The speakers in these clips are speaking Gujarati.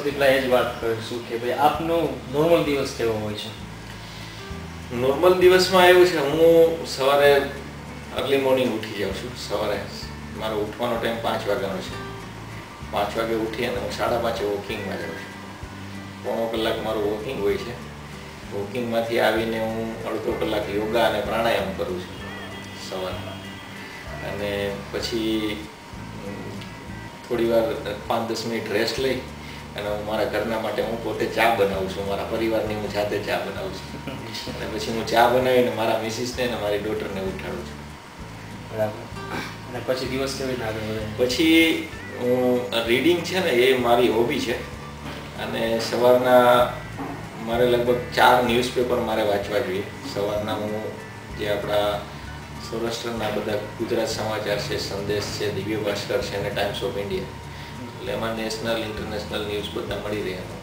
સૌથી પહેલા એ જ વાત કરીશું કે ભાઈ આપનો નોર્મલ દિવસ કેવો હોય છે? નોર્મલ દિવસમાં એવું છે, હું સવારે અર્લી મોર્નિંગ ઉઠી જાઉં છું. સવારે મારો ઉઠવાનો ટાઈમ 5 વાગ્યાનો છે. 5 વાગે ઉઠી અને હું 5:30 વોકિંગમાં જાઉં છું. પોણો કલાક મારું વોકિંગ હોય છે. વોકિંગમાંથી આવીને હું અડધો કલાક યોગા અને પ્રાણાયામ કરું છું સવારમાં. અને પછી થોડી વાર 5-10 મિનિટ રેસ્ટ લઈ અને હું મારા ઘરના માટે હું પોતે ચા બનાવું છું. મારા પરિવારની હું જાતે ચા બનાવું છું. અને પછી હું ચા બનાવીને મારા મિસિસને અને મારી ડોટરને ઉઠાડું છું. બરાબર. અને પછી દિવસ કેવી રીતે આગળ વધે? પછી રીડિંગ છે ને એ મારી હોબી છે. અને સવારના મારે લગભગ 4 ન્યૂઝપેપર મારે વાંચવા જોઈએ. સવારના હું જે આપણા સૌરાષ્ટ્રના બધા ગુજરાત સમાચાર છે, સંદેશ છે, દિવ્ય ભાસ્કર છે અને ટાઈમ્સ ઓફ ઇન્ડિયા, એટલે એમાં નેશનલ ઇન્ટરનેશનલ ન્યૂઝ બધા મળી રહ્યા.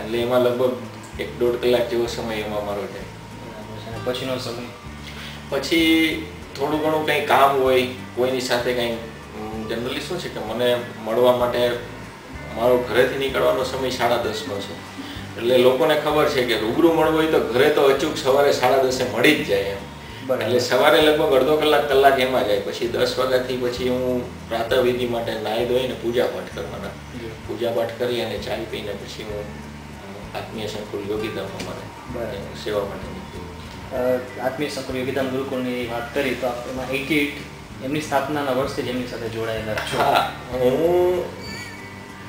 એટલે એમાં લગભગ 1-1.5 કલાક જેવો સમય એમાં મારો જાય. પછીનો સમય પછી થોડું ઘણું કંઈ કામ હોય, કોઈની સાથે કંઈ જનરલી શું છે કે મને મળવા માટે મારો ઘરેથી નીકળવાનો સમય 10:30નો છે. એટલે લોકોને ખબર છે કે રૂબરૂ મળવું હોય તો ઘરે તો અચૂક સવારે 10:30 મળી જ જાય એમ. એટલે સવારે લગભગ અડધો કલાક એમાં જાય. પછી 10 વાગ્યાથી પછી હું પ્રાતઃવિધિ માટે નાહી ધોઈને પૂજા પાઠ કરવાના. પૂજા પાઠ કરી અને ચાય પીને પછી હું આત્મીય સંકુલ યોગીધામમાં મારે સેવા માટે નીકળ્યું. આત્મીય સંકુલ યોગીધામ ગુરુકુળની વાત કરી તો એમાં 88 એમની સ્થાપનાના વર્ષથી જેમની સાથે જોડાયેલા છો. હા, હું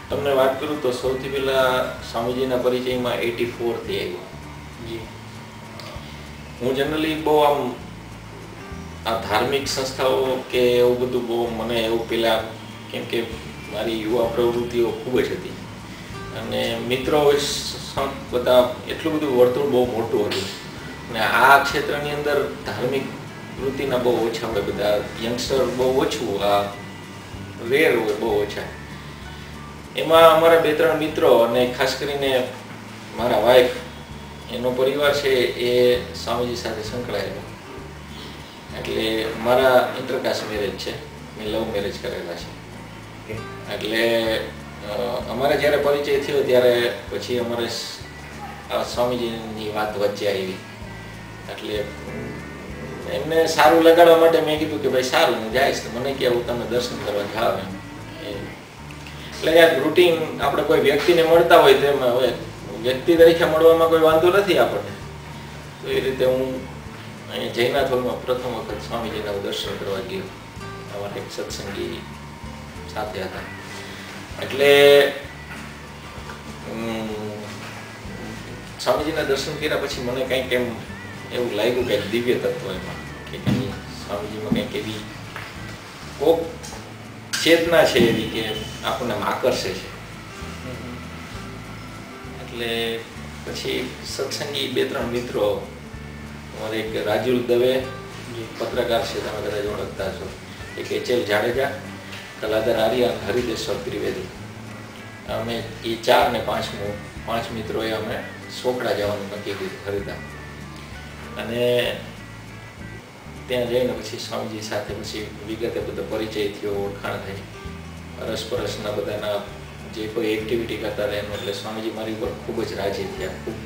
તમને વાત કરું તો સૌથી પહેલાં સ્વામીજીના પરિચયમાં 84થી આવ્યો. જી. હું જનરલી બહુ આ ધાર્મિક સંસ્થાઓ કે એવું બધું બહુ મને એવું પહેલાં, કેમ કે મારી યુવા પ્રવૃત્તિઓ ખૂબ જ હતી અને મિત્રો બધા એટલું બધું વર્તુળ બહુ મોટું હતું અને આ ક્ષેત્રની અંદર ધાર્મિક વૃત્તિના બહુ ઓછા હોય. બધા યંગસ્ટર બહુ ઓછું, આ રેર હોય, બહુ ઓછા. એમાં અમારા 2-3 મિત્રો અને ખાસ કરીને મારા વાઈફ, એનો પરિવાર છે એ સ્વામીજી સાથે સંકળાયેલો. એટલે મારા ઇન્ટરકાસ્ટ મેરેજ છે, મેં લવ મેરેજ કરેલા છે. એટલે અમારે જ્યારે પરિચય થયો ત્યારે પછી અમારે સ્વામીજીની વાત વચ્ચે આવી. એટલે એમને સારું લગાડવા માટે મેં કીધું કે ભાઈ સારું, હું જઈશ. મને કે હું તમને દર્શન કરવા જાવ એમ. એટલે યાર રૂટીન આપણે કોઈ વ્યક્તિને મળતા હોય તો એમાં હવે વ્યક્તિ તરીકે મળવામાં કોઈ વાંધો નથી આપણને. તો એ રીતે હું અહીંયા જૈનાથ હોલમાં પ્રથમ વખત સ્વામીજીના દર્શન કરવા ગયો. અમારા એક સત્સંગી સાથે હતા. એટલે સ્વામીજીના દર્શન કર્યા પછી મને કંઈક એમ એવું લાગ્યું કે દિવ્ય તત્વ એમાં, કે કંઈ સ્વામીજીમાં કંઈક એવી કોક ચેતના છે એવી કે આપણને આકર્ષે છે. એટલે પછી સત્સંગી 2-3 મિત્રો, અમારે એક રાજુલ દવે પત્રકાર છે, તમે કદાચ ઓળખતા છો, એક HL જાડેજા, કલાધર આર્ય, હરિદેશ્વર ત્રિવેદી, અમે એ 4 ને 5 મિત્રોએ અમે સોખડા જવાનું નક્કી કર્યું, હરિધામ. અને ત્યાં જઈને પછી સ્વામીજી સાથે પછી વિગતે બધો પરિચય થયો, ઓળખાણ થઈ, અરસપરસના બધાના જે કોઈ એક્ટિવિટી કરતા હતા એનું. એટલે સ્વામીજી મારી ઉપર ખૂબ જ રાજી થયા. ખૂબ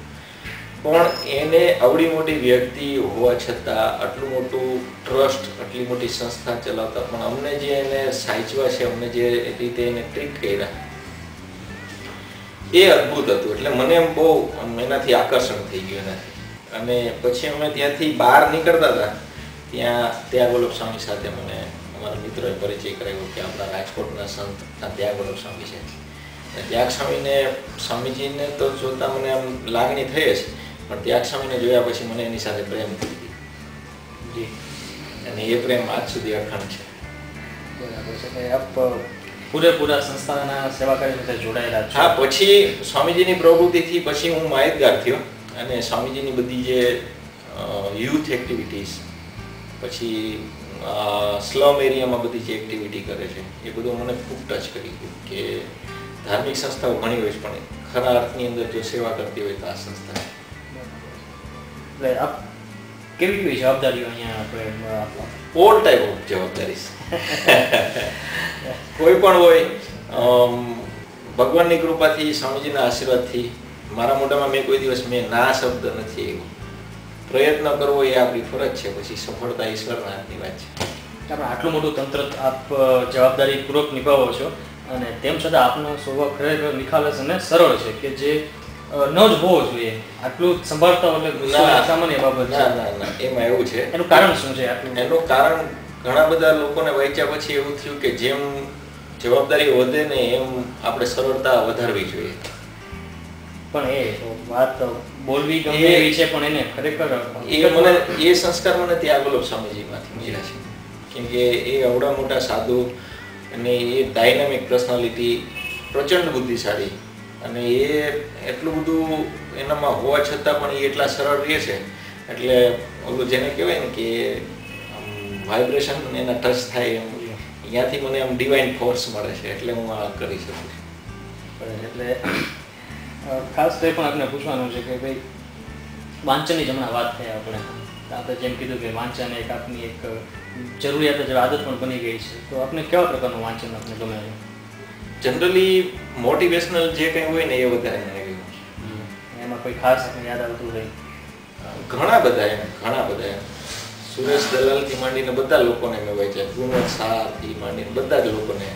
પણ એને આવડી મોટી વ્યક્તિ હોવા છતાં આટલું મોટું ટ્રસ્ટ, આટલી મોટી સંસ્થા ચલાવતા પણ અમને જે એને સાચવા છે, અમને જે રીતે એને ટ્રીટ કર્યા એ અદ્ભુત હતું. એટલે મને એમ બહુ એનાથી આકર્ષણ થઈ ગયું એનાથી. અને પછી અમે ત્યાંથી બહાર નીકળતા હતા ત્યાં ત્યાગવલ્લભ સ્વામી સાથે મને અમારા મિત્રોએ પરિચય કરાવ્યો કે આપણા રાજકોટના સંત ત્યાગવલ્લભ સ્વામી છે. ત્યાગ સ્વામીજીને તો જોતા મને આમ લાગણી થઈ જ, પણ ત્યાગ સ્વામીને જોયા પછી મને એની સાથે પ્રેમ થઈ ગયો. જી. અને એ પ્રેમ આજ સુધી અખંડ છે. બરાબર છે. આપ પૂરેપૂરા સંસ્થાના સેવા કાર્ય સાથે જોડાયેલા છો? હા, પછી સ્વામીજીની પ્રવૃત્તિથી પછી હું માહિતગાર થયો અને સ્વામીજીની બધી જે યુથ એક્ટિવિટીઝ, પછી સ્લમ એરિયામાં બધી જે એક્ટિવિટી કરે છે એ બધું મને ખૂબ ટચ કરી ગયું કે ધાર્મિક સંસ્થાઓ ઘણી હોય છે પણ ખરા અર્થની અંદર જો સેવા કરતી હોય તો આ સંસ્થા. એટલે આપ કેવી કેવી જવાબદારીઓ અહીંયા આપણે ઓલ ટાઈપ ઓફ જવાબદારી કોઈ પણ હોય. ભગવાનની કૃપાથી, સ્વામીજીના આશીર્વાદથી મારા મોઢામાં કોઈ દિવસ મેં ના શબ્દ નથી આવ્યો. પ્રયત્ન કરવો એ આપણી ફરજ છે, પછી સફળતા ઈશ્વરના હાથની વાત છે. આપણે આટલું મોટું તંત્ર આપ જવાબદારીપૂર્વક નિભાવો છો અને તેમ છતાં આપનો સ્વભાવ ખરેખર નિખાલસ અને સરળ છે કે જે ન જ હોવો જોઈએ. આટલું સંભાળતા એટલે સામાન્ય બાબત છે. ના, એમાં એવું છે. એનું કારણ શું છે? એનું કારણ ઘણા બધા લોકોને વાંચ્યા પછી એવું થયું કે જેમ જવાબદારી વધે ને એમ આપણે સરળતા વધારવી જોઈએ. પણ એ વાત બોલવી ગમે એવી છે, પણ એને ખરેખર એ સંસ્કાર મને ત્યાં વલ્લભ સ્વામીજીમાંથી મળ્યા છે. કેમ કે એ અવડા મોટા સાધુ અને એ ડાયનામિક પર્સનાલિટી, પ્રચંડ બુદ્ધિશાળી, અને એ એટલું બધું એનામાં હોવા છતાં પણ એ એટલા સરળ રહે છે. એટલે ઓલું જેને કહેવાય ને કે વાઇબ્રેશન એના ટચ થાય એમ, અહીંયાથી મને આમ ડિવાઇન ફોર્સ મળે છે, એટલે હું આ કરી શકું છું. એટલે ખાસ તો એ પણ આપણે પૂછવાનું છે કે ભાઈ વાંચનની જ હમણાં વાત થઈ આપણે જેમ કીધું કે વાંચન એક આપની એક જરૂરિયાત જ આદત પણ બની ગઈ છે. તો આપણે કેવા પ્રકારનું વાંચન આપણે ગમે છે? જનરલી મોટિવેશનલ જે કંઈ હોય ને એ વધારે મને ગમે. એમાં કોઈ ખાસ આપણે યાદ આવતું હોય? ઘણા બધા સુરેશ દલાલથી માંડીને બધા લોકોને મેં વાંચ્યા, ગુણવંત શાહથી માંડીને બધા જ લોકોને,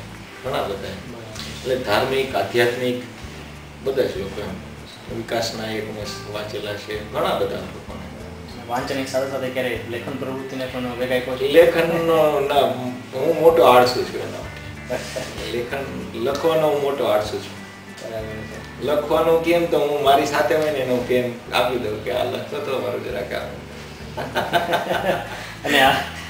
ઘણા બધા. એટલે ધાર્મિક, આધ્યાત્મિક બધા જ લોકો, એમ વિકાસ નાયકને વાંચેલા છે, ઘણા બધા લોકોને. વાંચનની સાથે સાથે ક્યારે લેખન પ્રવૃત્તિને પણ ભેગા કહો છો? લેખનનો ના, હું મોટો આળસુ છું એના માટે. લેખન લખવાનો હું મોટો આળસુ છું. લખવાનું કેમ તો હું મારી સાથે હોય ને એનું પેન આપી દઉં કે આ લખતો તો મારું જરાક અને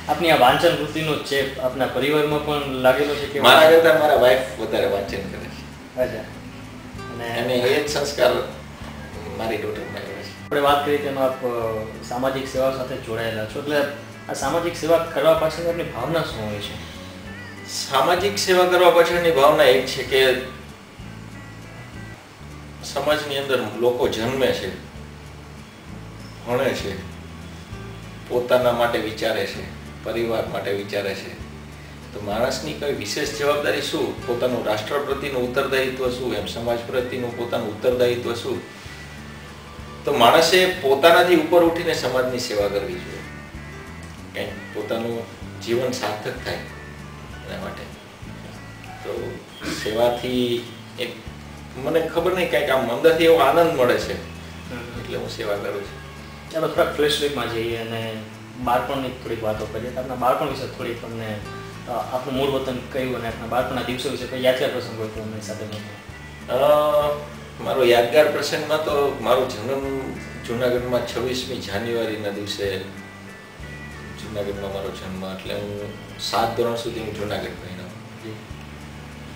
આપની આ વાંચન વૃત્તિનો ચેપ આપના પરિવારમાં પણ લાગેલો છે કે? મારા કરતા મારા વાઈફ વધારે વાંચન કરે છે. અચ્છા. અને એ જ સંસ્કાર મારી ડોટરમાં આવ્યો છે. આપણે વાત કરી તેમાં આપ સામાજિક સેવા સાથે જોડાયેલા છો, એટલે આ સામાજિક સેવા કરવા પાછળની આપની ભાવના શું હોય છે? સામાજિક સેવા કરવા પાછળની ભાવના એક છે કે સમાજની અંદર લોકો જન્મે છે, ભણે છે, પોતાના માટે વિચારે છે, પરિવાર માટે વિચારે છે, તો માણસની કઈ વિશેષ જવાબદારી શું, પોતાનું રાષ્ટ્ર પ્રત્યેનું ઉત્તરદાયિત્વ શું, એમ સમાજ પ્રત્યેનું પોતાનું ઉત્તરદાયિત્વ શું, તો માણસે પોતાનાથી ઉપર ઉઠીને સમાજની સેવા કરવી જોઈએ, કંઈક પોતાનું જીવન સાર્થક થાય એના માટે. તો સેવાથી એક મને ખબર નહીં કંઈક આમ અંદરથી એવો આનંદ મળે છે, એટલે હું સેવા કરું છું. ચાલો થોડાક ફ્લેશબેકમાં જઈએ અને બાળપણની થોડીક વાતો કરીએ. આપણા બાળપણ વિશે થોડીક તમને આપણું મૂળ વતન કયું અને આપણા બાળપણના દિવસો વિશે કોઈ યાદગાર પ્રસંગ હોય તો અમને સાથે? મારો યાદગાર પ્રસંગમાં તો મારો જન્મ જુનાગઢમાં 26મી જાન્યુઆરીના દિવસે જુનાગઢમાં મારો જન્મ, એટલે હું 7 ધોરણ સુધી હું જુનાગઢ ભણ્યો.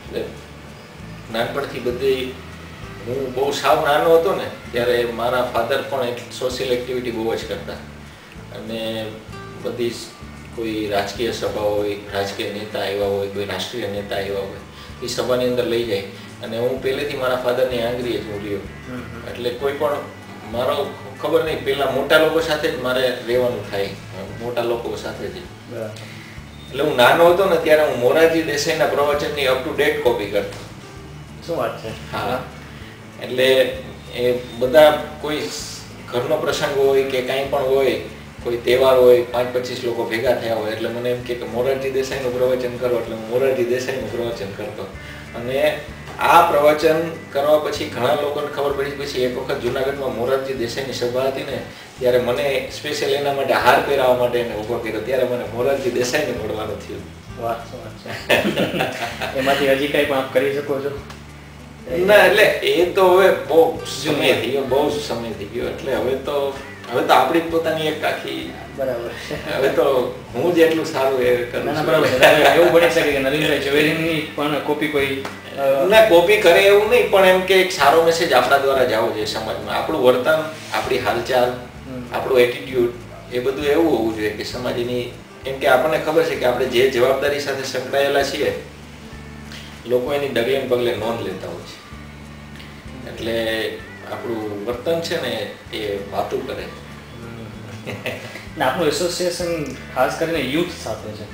એટલે નાનપણથી બધી હું બહુ સાવ નાનો હતો ને ત્યારે મારા ફાધર પણ એક સોશિયલ એક્ટિવિટી બહુ જ કરતા, અને બધી કોઈ રાજકીય સભા હોય, રાજકીય નેતા આવ્યા હોય, કોઈ રાષ્ટ્રીય નેતા આવ્યા હોય, એ સભાની અંદર લઈ જાય, અને હું પહેલેથી મારા ફાધરની આંગળીએ જ હું રહ્યો. એટલે કોઈ પણ મારો ખબર નહીં, પહેલા મોટા લોકો સાથે જ મારે રહેવાનું થાય, મોટા લોકો સાથે જ. એટલે હું નાનો હતો ને ત્યારે હું મોરારજી દેસાઈના પ્રવચનની અપ ટુ ડેટ કોપી કરતો. શું વાત છે? હા, એટલે એ બધા કોઈ ઘરનો પ્રસંગ હોય કે કાંઈ પણ હોય, કોઈ તહેવાર હોય, 5-25 લોકો ભેગા થયા હોય, એટલે મને એમ કે મોરારજી દેસાઈનું પ્રવચન કરો, એટલે હું મોરારજી દેસાઈનું પ્રવચન કરતો. અને આ પ્રવચન કરવા પછી ઘણા લોકોને ખબર પડી, પછી એક વખત જુનાગઢમાં મોરારજી દેસાઈની સભા હતી ને ત્યારે મને સ્પેશિયલ એના માટે હાર પહેરાવવા માટે એને ઊભો કર્યો, ત્યારે મને મોરારજી દેસાઈને મળવાનું થયું. વાહ, શું વાત છે! એમાંથી હજી કંઈ પણ આપ કરી શકો છો? ના, એટલે એ તો હવે બહુ સમય થઈ ગયો, બહુ સમય થઈ ગયો. એટલે હવે તો આપણી જ પોતાની એક આખી, બરાબર, હવે તો હું જ એટલું સારું એ કરું. ના, બરાબર. એવું બની શકે કે નરેન્દ્રભાઈ ઝવેરીની પણ કોપી કોઈ ના કોપી કરે એવું નહીં, પણ એમ કે એક સારો મેસેજ આપણા દ્વારા જાવો જોઈએ સમાજમાં. આપણું વર્તન, આપણી હાલચાલ, આપણું એટીટ્યુડ, એ બધું એવું હોવું જોઈએ કે સમાજની, કેમ કે આપણને ખબર છે કે આપણે જે જવાબદારી સાથે સંકળાયેલા છીએ લોકો એની ડગલે પગલે નોંધ લેતા હોય છે. એટલે આપણું વર્તન છે ને એ વાતું કરે. આપણું એસોસિએશન ખાસ કરીને યુથ સાથે છે.